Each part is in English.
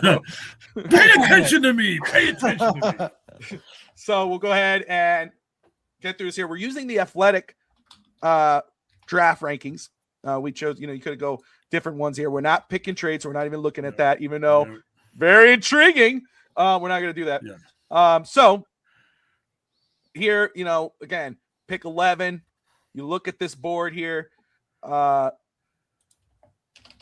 Pay attention to me. Pay attention to me. So we'll go ahead and get through this here. We're using the athletic draft rankings. We chose, you could go different ones here. We're not picking trades. So we're not even looking at that, even though very intriguing. We're not going to do that. Yeah. So here, again, pick 11. You look at this board here.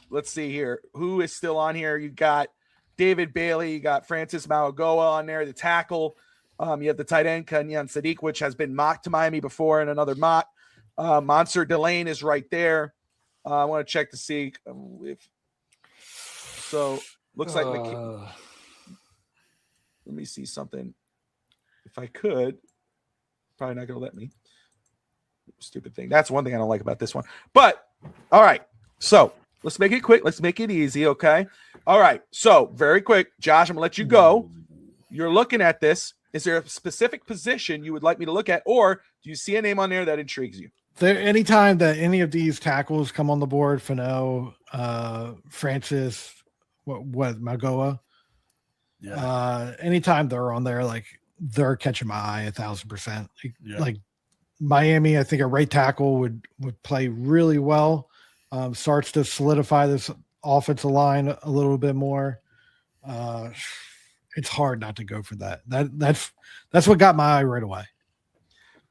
Let's see here. Who is still on here? You got David Bailey. You got Francis Mauigoa on there, the tackle. You have the tight end, Kenyan Sadiq, which has been mocked to Miami before in another mock. Monster Delane is right there. I want to check to see if so. Looks like let me see something. If I could, probably not going to let me. Stupid thing. That's one thing I don't like about this one. But all right, so let's make it quick. Let's make it easy, okay? All right, so very quick, Josh. I'm gonna let you go. You're looking at this. Is there a specific position you would like me to look at, or do you see a name on there that intrigues you? Anytime that any of these tackles come on the board, Fano, Francis, Magoa, anytime they're on there, like they're catching my eye 1,000%. Like Miami, I think a right tackle would play really well. Starts to solidify this offensive line a little bit more. It's hard not to go for that. That's what got my eye right away.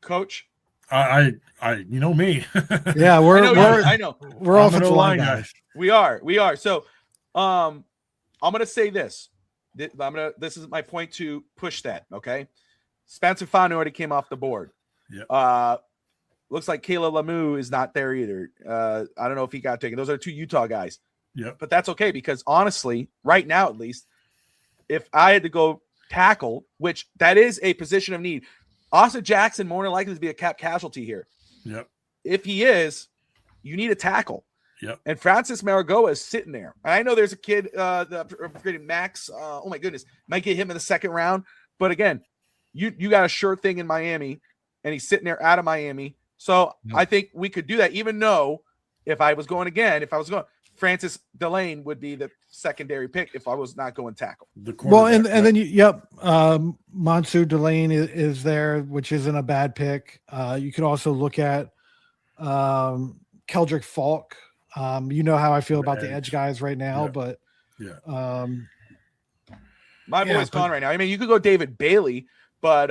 Coach, I you know me. Yeah, I know. We're offensive line guys. We are. So, I'm gonna say this. This is my point to push that. Okay, Spencer Fano already came off the board. Yeah. Looks like Kayla Lemieux is not there either. I don't know if he got taken. Those are 2 Utah guys. Yeah. But that's okay because honestly, right now at least, if I had to go tackle, which that is a position of need, Austin Jackson more than likely to be a cap casualty here. Yep. If he is, you need a tackle. Yep. And Francis Mauigoa is sitting there. I know there's a kid, Max. Oh my goodness, might get him in the second round. But again, you got a sure thing in Miami, and he's sitting there out of Miami. So I think we could do that. Even though if I was going, Francis Delane would be the secondary pick if I was not going tackle. Well, and then Monsu Delane is there, which isn't a bad pick. You could also look at Keldrick Falk. You know how I feel about the edge guys right now, but my boy's gone right now. I mean, you could go David Bailey, but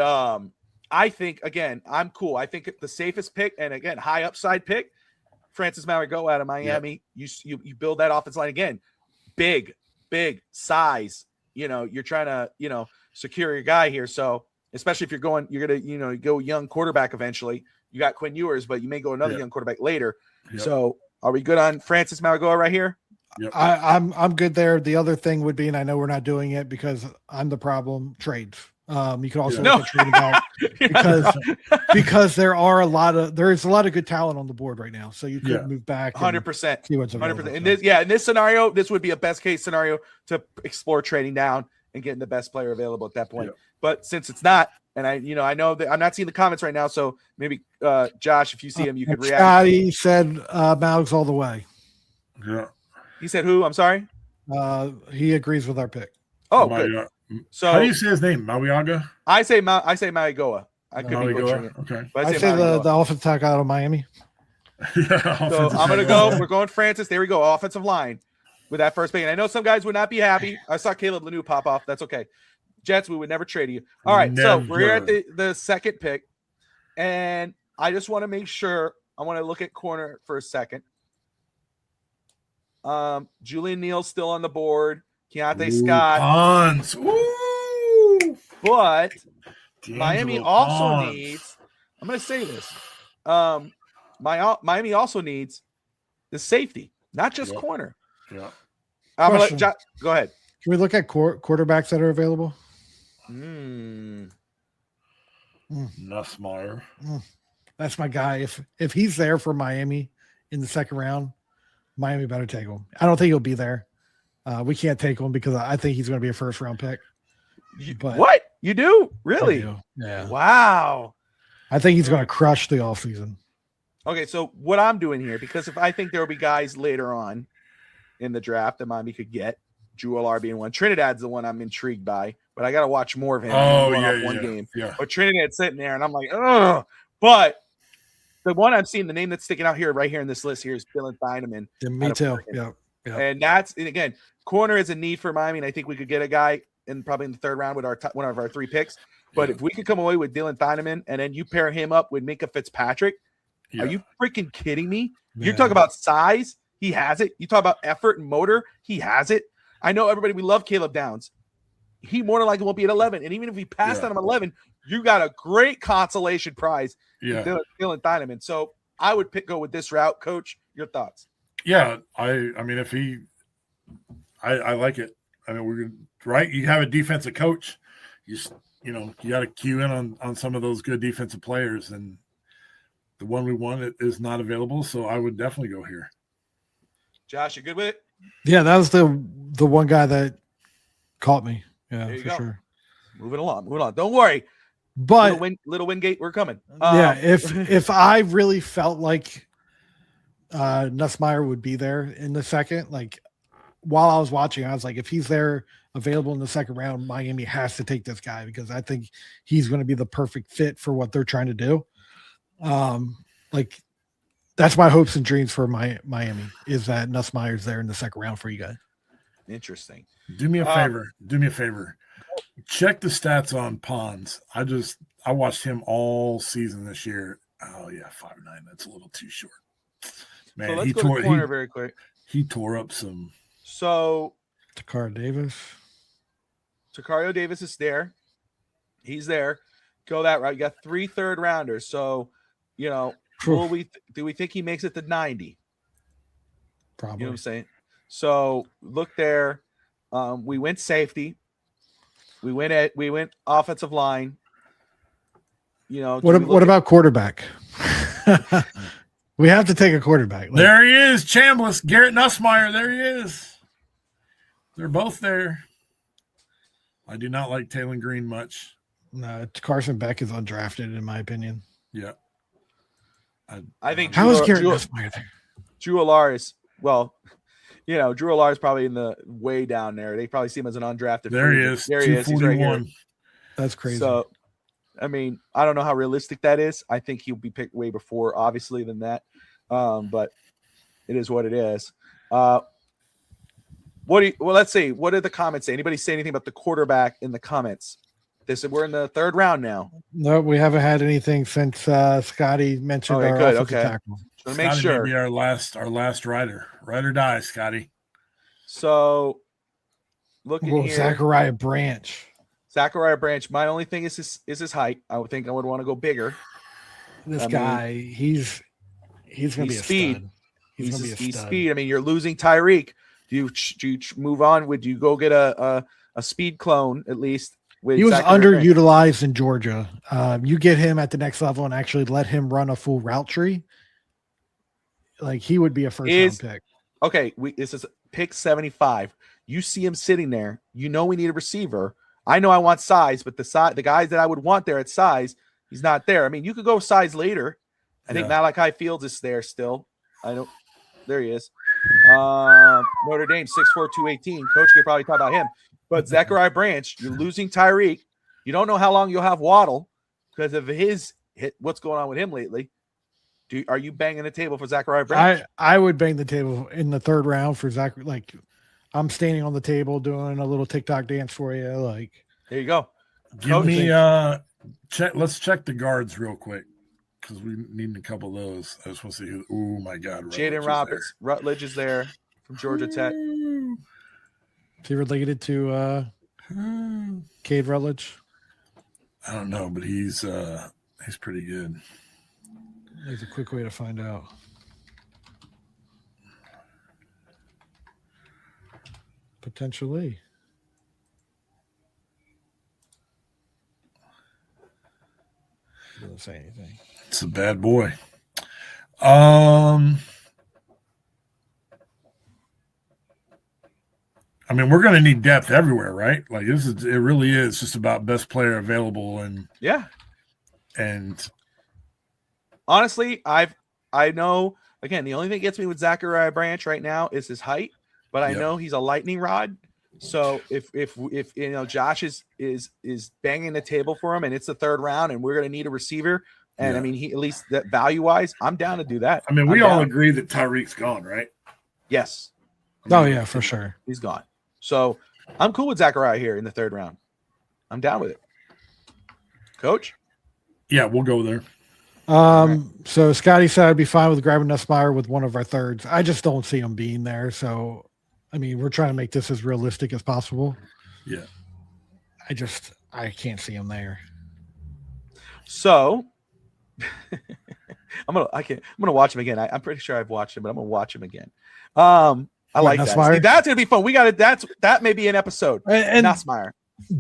I think again, I'm cool. I think the safest pick, and again, high upside pick, Francis Mauigoa out of Miami. You build that offense line again, big size. You're trying to secure your guy here. So especially if you're gonna go young quarterback eventually. You got Quinn Ewers, but you may go another young quarterback later. Yep. So are we good on Francis Mauigoa right here? Yep. I'm good there. The other thing would be, and I know we're not doing it because I'm the problem, trades. You could also look at trading out because there's a lot of good talent on the board right now. So you could move back 100%. See what's available. 100%. In this scenario, this would be a best case scenario to explore trading down and getting the best player available at that point. Yeah. But since it's not, and I know that I'm not seeing the comments right now, so maybe Josh, if you see him, you could react. Scotty said Maugs all the way. Yeah. He said who? I'm sorry. He agrees with our pick. Oh, good. So how do you say his name? Mauigoa? I say Mauigoa. I could be butchering it. Okay. But I say the offensive tackle out of Miami. So I'm gonna go. We're going Francis. There we go. Offensive line with that first pick. And I know some guys would not be happy. I saw Caleb Lemieux pop off. That's okay. Jets, we would never trade you. All right. So we're here at the second pick. And I just want to make sure. I want to look at corner for a second. Julian Neal's still on the board. Keontae Scott. Hans. Woo! But D'Angelo Miami also Hans. needs. I'm going to say this. Miami also needs the safety, not just corner. Yeah. I'm gonna let go ahead. Can we look at quarterbacks that are available? Nussmeier. That's my guy. If he's there for Miami in the second round, Miami better take him. I don't think he'll be there. We can't take him because I think he's going to be a first round pick. But what? You do? Really? Yeah. Wow. I think he's going to crush the offseason. Okay, so what I'm doing here, because if I think there will be guys later on in the draft that Miami could get, Drew Alar being one. Trinidad's the one I'm intrigued by, but I got to watch more of him. Oh, One game. Yeah. But Trinidad's sitting there, and I'm like, ugh. But the one I've seen, the name that's sticking out here, right here in this list here, is Dylan Thieneman. Yeah, me too. Yeah. And again, corner is a need for Miami. And I think we could get a guy probably in the third round with one of our 3 picks. But if we could come away with Dylan Thieneman and then you pair him up with Minka Fitzpatrick, are you freaking kidding me? Yeah. You're talking about size. He has it. You talk about effort and motor. He has it. I know everybody, we love Caleb Downs. He more than likely won't be at 11. And even if he passed on him at 11, you got a great consolation prize. Yeah. Dylan Thieneman. So I would go with this route. Coach, your thoughts? Yeah. I mean, if I like it. I mean, we're right. You have a defensive coach. You got to cue in on some of those good defensive players. And the one we want is not available. So I would definitely go here. Josh, you good with it? Yeah, that was the one guy that caught me. Yeah, for sure. Moving along. Don't worry. But little Wingate, we're coming. Yeah, if I really felt like Nussmeier would be there in the second, like while I was watching, I was like, if he's there available in the second round, Miami has to take this guy because I think he's going to be the perfect fit for what they're trying to do. Like that's my hopes and dreams for Miami is that Nussmeier's there in the second round for you guys. Interesting. Do me a favor. Check the stats on Pons. I watched him all season this year. Oh yeah, 5'9". That's a little too short. Man, so let's go to corner very quick. He tore up some. So Tacario Davis is there. He's there. Go that route. You got 3 third-rounders. So, do we think he makes it to 90? Probably. You know what I'm saying? So look there. We went safety. We went offensive line. What about quarterback? We have to take a quarterback. There he is, Chambliss, Garrett Nussmeier. There he is. They're both there. I do not like Taylor Green much. No, Carson Beck is undrafted, in my opinion. Yeah. I think how is Garrett Nussmeier there? Drew Alar is Drew Alar is probably in the way down there. They probably see him as an undrafted. There he is. There he is. He's right here. That's crazy. So, I mean, I don't know how realistic that is. I think he'll be picked way before, obviously, than that. But it is what it is. Let's see. What did the comments say? Anybody say anything about the quarterback in the comments? They said we're in the third round now. No, we haven't had anything since Scotty mentioned our offensive tackle. So make sure. May be our last rider. Ride or die, Scotty. So looking here. Zachariah Branch. My only thing is his height. I would think I would want to go bigger. This guy, he's going to be a speed. Stud. He's going to be a stud. Speed. I mean, you're losing Tyreek. Do you move on? Would you go get a speed clone at least? He was underutilized in Georgia. You get him at the next level and actually let him run a full route tree. Like he would be a first round pick. Okay, this is pick 75. You see him sitting there. You know we need a receiver. I know I want size, but the guys that I would want there at size, he's not there. I mean, you could go size later. I think Malachi Fields is there still. I don't. There he is. Notre Dame 6'4", 218. Coach could probably talk about him. But Zachariah Branch, you're losing Tyreek. You don't know how long you'll have Waddle because of his hit. What's going on with him lately? Are you banging the table for Zachariah Branch? I would bang the table in the third round for Zach. Like I'm standing on the table doing a little TikTok dance for you. Like there you go. Give me check. Let's check the guards real quick because we need a couple of those. I just want to see who. Oh my God, Jaden Roberts, Rutledge is there from Georgia Tech. Is he related to Cade Rutledge? I don't know, but he's pretty good. There's a quick way to find out. Potentially. Doesn't say anything. It's a bad boy. I mean, we're going to need depth everywhere, right? Like it really is just about best player available and honestly, I know again, the only thing that gets me with Zachariah Branch right now is his height, but I know he's a lightning rod. So if Josh is banging the table for him and it's the third round and we're going to need a receiver, and I mean he at least that value wise, I'm down to do that. I mean, we all agree that Tyreek's gone, right? Yes. Yeah, for sure. He's gone. So I'm cool with Zachariah here in the third round. I'm down with it. Coach? Yeah, we'll go there. So Scotty said I'd be fine with grabbing Nussmeier with one of our thirds. I just don't see him being there. So, I mean, we're trying to make this as realistic as possible. Yeah. I can't see him there. So I'm gonna watch him again. I'm pretty sure I've watched him, but I'm gonna watch him again. I like that. See, that's gonna be fun. That may be an episode. And Nussmeier.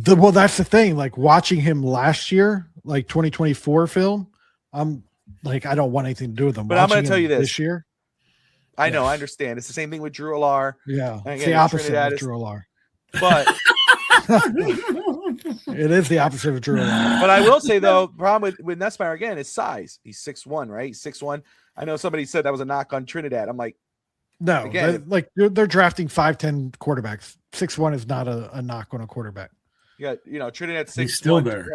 Well, that's the thing. Like watching him last year, like 2024 film, I'm like, I don't want anything to do with him. But I'm going to tell you this year. I know, I understand. It's the same thing with Drew Alar. Yeah, it's the opposite of Drew Alar. But it is the opposite of Drew Alar. But I will say though, problem with Nussmeier again is size. He's 6'1", right? He's 6'1". I know somebody said that was a knock on Trinidad. I'm like, no, again, they're drafting 5'10" quarterbacks. 6'1" is not a knock on a quarterback. Yeah, Trinidad's 6'1". He's still there.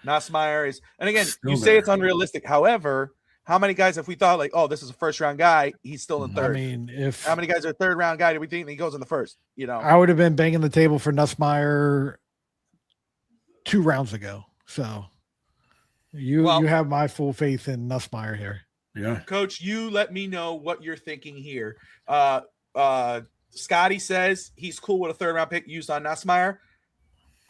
Nussmeier is, and again, you say it's unrealistic. However, how many guys, if we thought like, oh, this is a first round guy, he's still in third. I mean, how many guys are third round guy do we think he goes in the first? I would have been banging the table for Nussmeier 2 rounds ago. So you have my full faith in Nussmeier here. Yeah, Coach, you let me know what you're thinking here. Scotty says he's cool with a third round pick used on Nussmeier.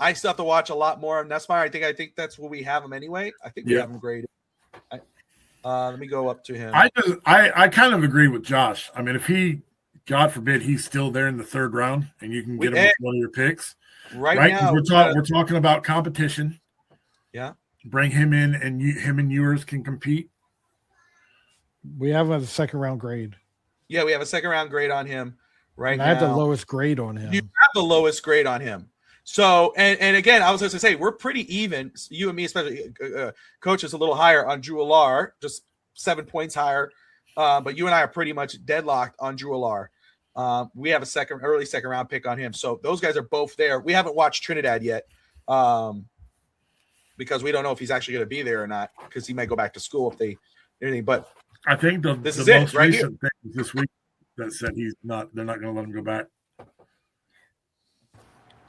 I still have to watch a lot more of Nussmeier. I think that's where we have him anyway. I think we have him graded. Let me go up to him. I kind of agree with Josh. I mean, if he, God forbid, he's still there in the third round and you can get him with one of your picks. Right now, we're talking about competition. Yeah. Bring him in and him and yours can compete. We have a second round grade. Yeah, we have a second round grade on him right now. I have the lowest grade on him. You have the lowest grade on him. So, and again, I was going to say, we're pretty even. You and me, especially, Coach is a little higher on Drew Alar, just 7 points higher. But you and I are pretty much deadlocked on Drew Alar. We have a early second round pick on him. So those guys are both there. We haven't watched Trinidad yet because we don't know if he's actually going to be there or not, because he might go back to school if they anything. But I think the most recent thing this week that said they're not going to let him go back.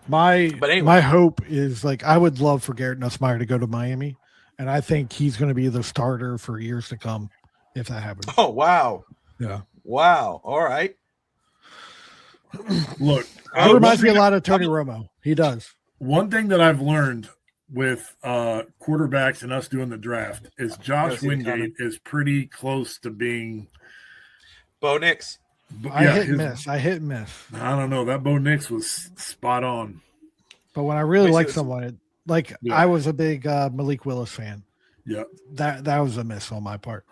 My hope is, like, I would love for Garrett Nussmeier to go to Miami, and I think he's going to be the starter for years to come if that happens. Oh, wow. Yeah. Wow. All right. Look, it reminds me a lot of Tony Romo. He does. One thing that I've learned with quarterbacks and us doing the draft is Josh Wingate is pretty close to being Bo Nix. I hit and miss. I don't know. That Bo Nix was spot on. But when I really like someone, I was a big Malik Willis fan. Yeah. That was a miss on my part.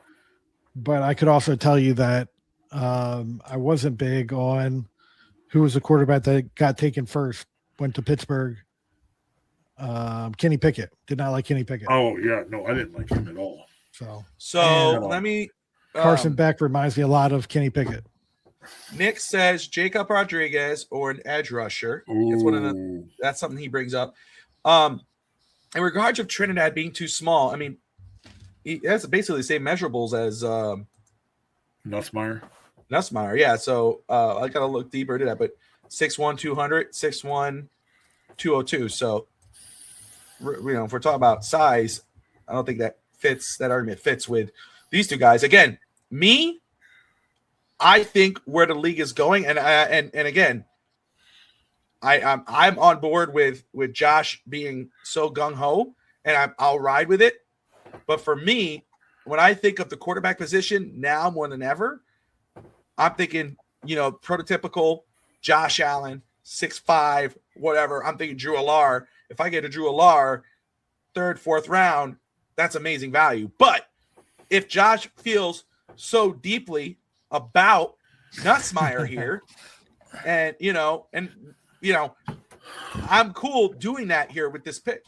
But I could also tell you that I wasn't big on who was the quarterback that got taken first, went to Pittsburgh. Kenny Pickett. Did not like Kenny Pickett. Oh, yeah. No, I didn't like him at all. So let me. Carson Beck reminds me a lot of Kenny Pickett. Nick says Jacob Rodriguez or an edge rusher. That's something he brings up. In regards of Trinidad being too small, I mean, he has basically the same measurables as Nussmeier, yeah. So I got to look deeper into that, but 6'1", 200, 6'1", 202. So, if we're talking about size, I don't think that argument fits with these two guys. Again, I think where the league is going, and again, I'm on board with Josh being so gung ho, and I'll ride with it. But for me, when I think of the quarterback position now more than ever, I'm thinking, prototypical Josh Allen, 6'5", whatever. I'm thinking Drew Alar. If I get a Drew Alar, 3rd, 4th round, that's amazing value. But if Josh feels so deeply about Nussmeier here, and I'm cool doing that here with this pick.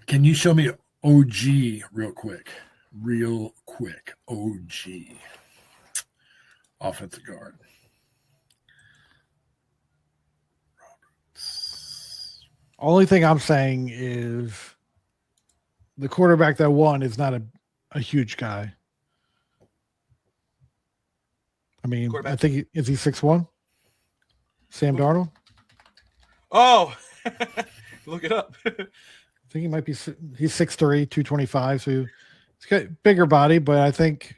Can you show me OG real quick? OG offensive guard. Only thing I'm saying is the quarterback that won is not a huge guy. I mean, I think is he 6'1"? Sam Darnold? Oh, look it up. I think he might be. He's 6'3", 225. So he's got bigger body, but I think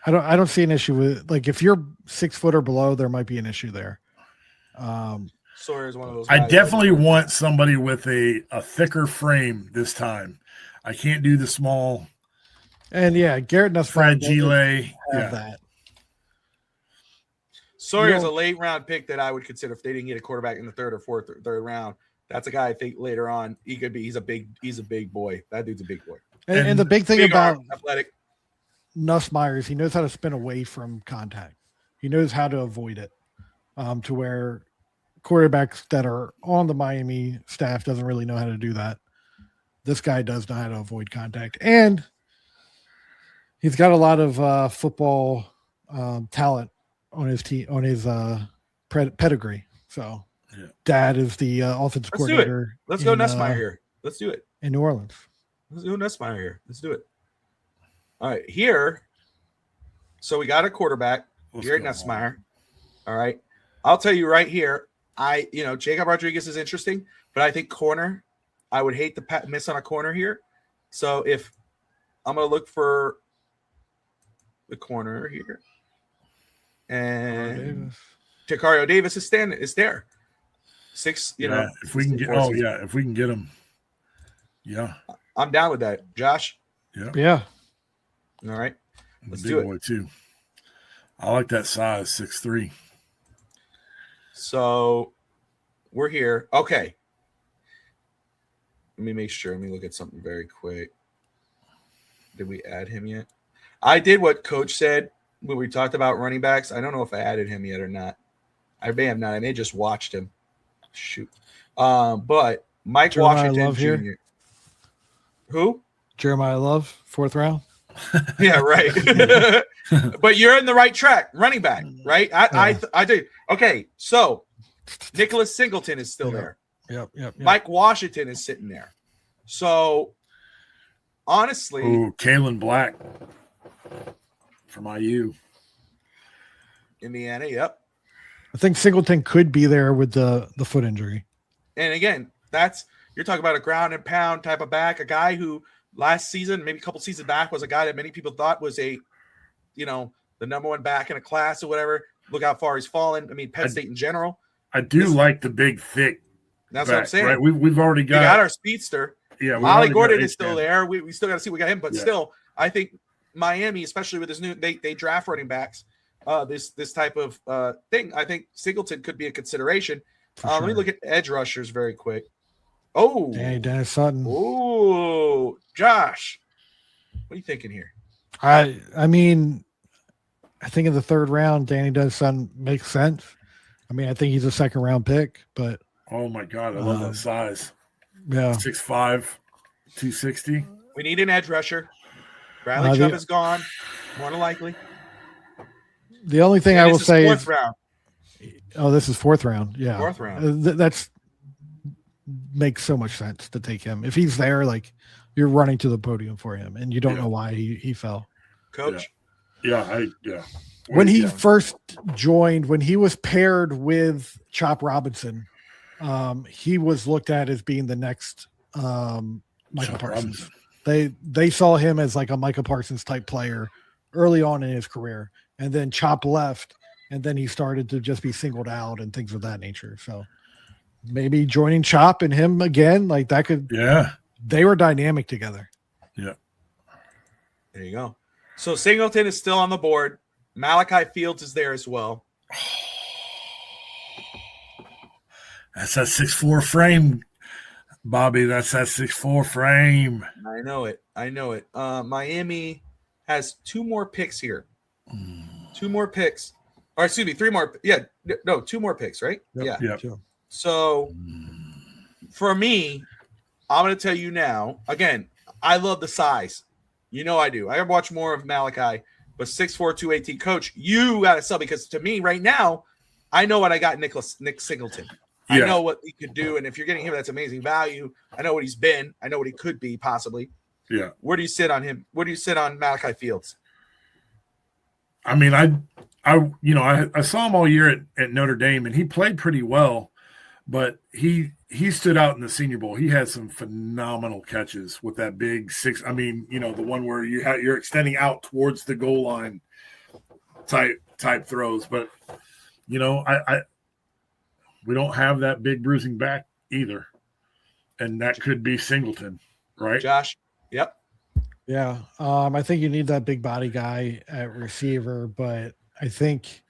I don't see an issue with, like, if you're 6 foot or below, there might be an issue there. Sawyer is one of those I guys definitely want somebody with a thicker frame this time. I can't do the small. And yeah, Garrett Nussbaum fragile. Have that. Sawyer's a late round pick that I would consider if they didn't get a quarterback in the third round. That's a guy I think later on he could be. He's a big boy. That dude's a big boy. And the big thing about athletic Nussmeier is he knows how to spin away from contact. He knows how to avoid it. To where quarterbacks that are on the Miami staff doesn't really know how to do that. This guy does know how to avoid contact, and he's got a lot of football talent on his team, on his pedigree. So, Dad is the offensive coordinator. Let's go Nussmeier here. Let's do it in New Orleans. Let's do Nussmeier here. Let's do it. All right, here. So we got a quarterback, Garrett Nussmeier. All right, I'll tell you right here. Jacob Rodriguez is interesting, but I think corner. I would hate to miss on a corner here. So if I'm going to look for the corner here, and Takario Davis is there. Six, if we can get, if we can get him, I'm down with that. Josh, yeah. All right, let's do it. Boy too. I like that size, 6'3". So we're here. Okay. Let me make sure. Let me look at something very quick. Did we add him yet? I did what Coach said when we talked about running backs. I don't know if I added him yet or not. I may have not. I may have just watched him. Shoot. But Mike Washington Jr. Who? Jeremiah Love, 4th round. Yeah, right. But you're in the right track. Running back, right? I do. Okay, so Nicholas Singleton is still there. Yep. Mike Washington is sitting there. So, honestly. Kalen Black from IU. Indiana, yep. I think Singleton could be there with the foot injury. And again, you're talking about a ground and pound type of back, a guy who last season, maybe a couple seasons back, was a guy that many people thought was the number one back in a class or whatever. Look how far he's fallen. I mean, Penn State in general. I do like the big, thick. That's back, what I'm saying. Right? We've already got. We got our speedster. Yeah, Ollie Gordon is still there. We still got to see what we got him, but still, I think Miami, especially with this new, they draft running backs. This type of thing. I think Singleton could be a consideration. Let me look at edge rushers very quick. Oh, Dennis Sutton. Oh, Josh, what are you thinking here? I mean, I think in the 3rd round, Danny Dennis Sutton makes sense. I mean, I think he's a 2nd round pick, but oh my God, I love that size. Yeah, 6'5", 260. We need an edge rusher. Bradley Chubb is gone, more than likely. The only thing I will say is 4th round. Oh, this is 4th round. Yeah, 4th round. That's makes so much sense to take him. If he's there, like, you're running to the podium for him, and you don't know why he fell. Coach. Yeah. When he first joined, when he was paired with Chop Robinson, he was looked at as being the next Micah Parsons. They saw him as like a Micah Parsons type player early on in his career, and then Chop left, and then he started to just be singled out and things of that nature. So maybe joining Chop and him again, like that could. Yeah, they were dynamic together. Yeah, there you go. So Singleton is still on the board. Malachi Fields is there as well. That's that 6'4" frame, Bobby. That's that 6'4" frame. I know it. Miami has 2 more picks here. 2 more picks. Or excuse me, 3 more. Yeah, no, 2 more picks, right? Yep. Yeah. So for me, I'm going to tell you now, again, I love the size. You know I do. I watch more of Malachi, but 6'4", 218. Coach, you got to sell because to me right now, I know what I got Nick Singleton. I know what he could do, and if you're getting him, that's amazing value. I know what he's been. I know what he could be possibly. Yeah. Where do you sit on him? Where do you sit on Malachi Fields? I mean, I saw him all year at Notre Dame, and he played pretty well, but he stood out in the Senior Bowl. He had some phenomenal catches with that big six. I mean, the one where you're extending out towards the goal line type throws. But we don't have that big bruising back either, and that could be Singleton, right? Josh. Yep. Yeah. I think you need that big body guy at receiver, but I think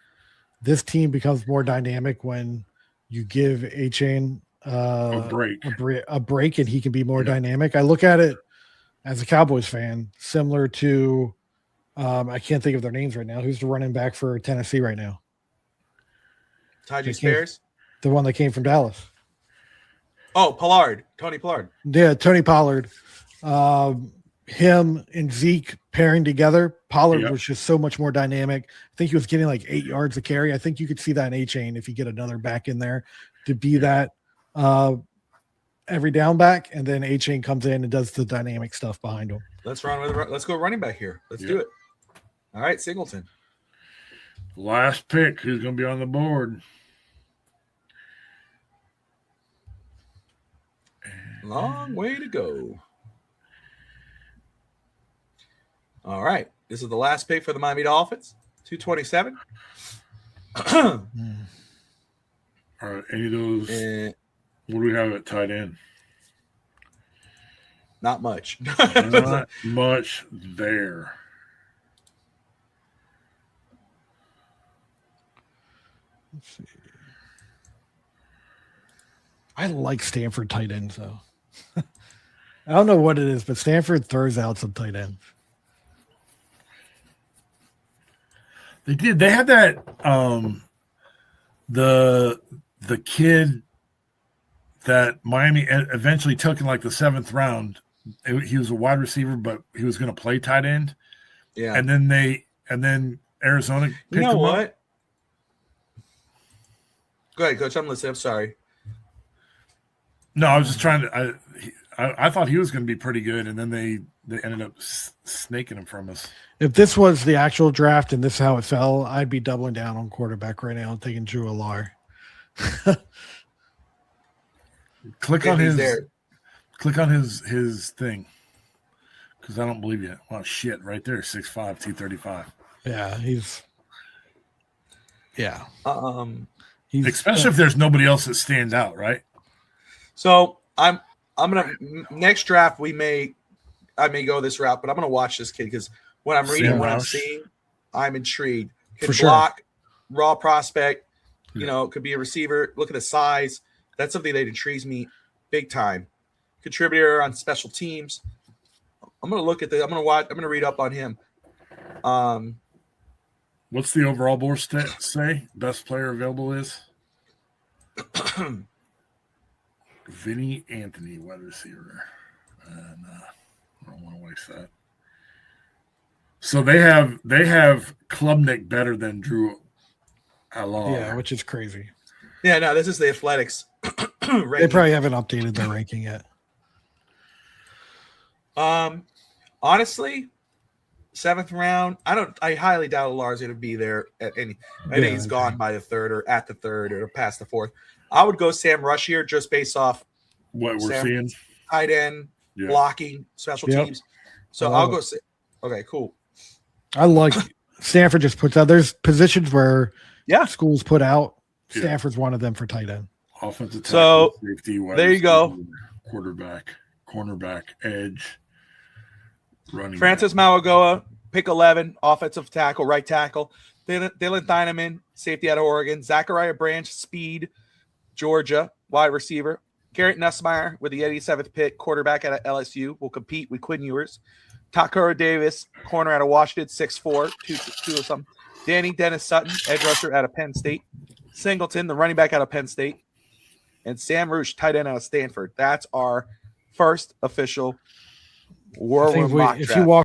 this team becomes more dynamic when you give A-Chain a break and he can be more dynamic. I look at it as a Cowboys fan, similar to I can't think of their names right now. Who's the running back for Tennessee right now? Tajay Spears? The one that came from Dallas. Oh, Pollard. Tony Pollard. Yeah, Tony Pollard. Him and Zeke pairing together, Pollard was just so much more dynamic. I think he was getting like 8 yards a carry. I think you could see that in A-Chain if you get another back in there to be that every down back, and then A-Chain comes in and does the dynamic stuff behind him. Let's go running back here. Let's do it. All right, Singleton. Last pick. Who's going to be on the board? Long way to go. All right. This is the last pick for the Miami Dolphins. 227. All right. Any of those? What do we have at tight end? Not much. Not much there. Let's see. I like Stanford tight ends, though. I don't know what it is, but Stanford throws out some tight ends. They did. They had that the kid that Miami eventually took in like the 7th round. He was a wide receiver, but he was going to play tight end. Yeah. And then Arizona picked him what? up. Go ahead, Coach. I'm listening. I'm sorry. No, I was just trying to. I thought he was going to be pretty good, and then they ended up snaking him from us. If this was the actual draft and this is how it fell, I'd be doubling down on quarterback right now and taking Drew Allar. Click on his thing, because I don't believe you. Wow, shit, right there, 6'5", 235. Yeah, he's. Especially if there's nobody else that stands out, right? So I'm gonna next draft I may go this route, but I'm gonna watch this kid because when I'm reading what I'm seeing, I'm intrigued. Can block, raw prospect, could be a receiver. Look at the size. That's something that intrigues me big time. Contributor on special teams. I'm gonna look at I'm gonna watch. I'm gonna read up on him. What's the overall board say? Best player available is Vinny Anthony, wide receiver. And I don't want to waste that. So they have Klubnik better than Drew Allar. Yeah, which is crazy. Yeah, no, this is the Athletics. They probably haven't updated their ranking yet. Honestly, 7th round. I highly doubt Allar's going to be there at any. I think he's gone by the 3rd or at the 3rd or past the 4th. I would go Sam Rush here just based off what we're seeing. Tight end, blocking, special teams. So I'll go. Okay, cool. I like Stanford just puts out. There's positions where schools put out. Stanford's one of them for tight end. Offensive tackle, so safety, there you go. Quarterback, cornerback, edge, running. Francis Mauigoa, pick 11, offensive tackle, right tackle. Dylan Dynaman, safety out of Oregon. Zachariah Branch, speed, Georgia, wide receiver. Garrett Nussmeier with the 87th pick, quarterback out of LSU, will compete with Quinn Ewers. Takara Davis, corner out of Washington, 6'4", 2 of some. Danny Dennis Sutton, edge rusher out of Penn State. Singleton, the running back out of Penn State. And Sam Rush, tight end out of Stanford. That's our first official War Room mock draft. If you walk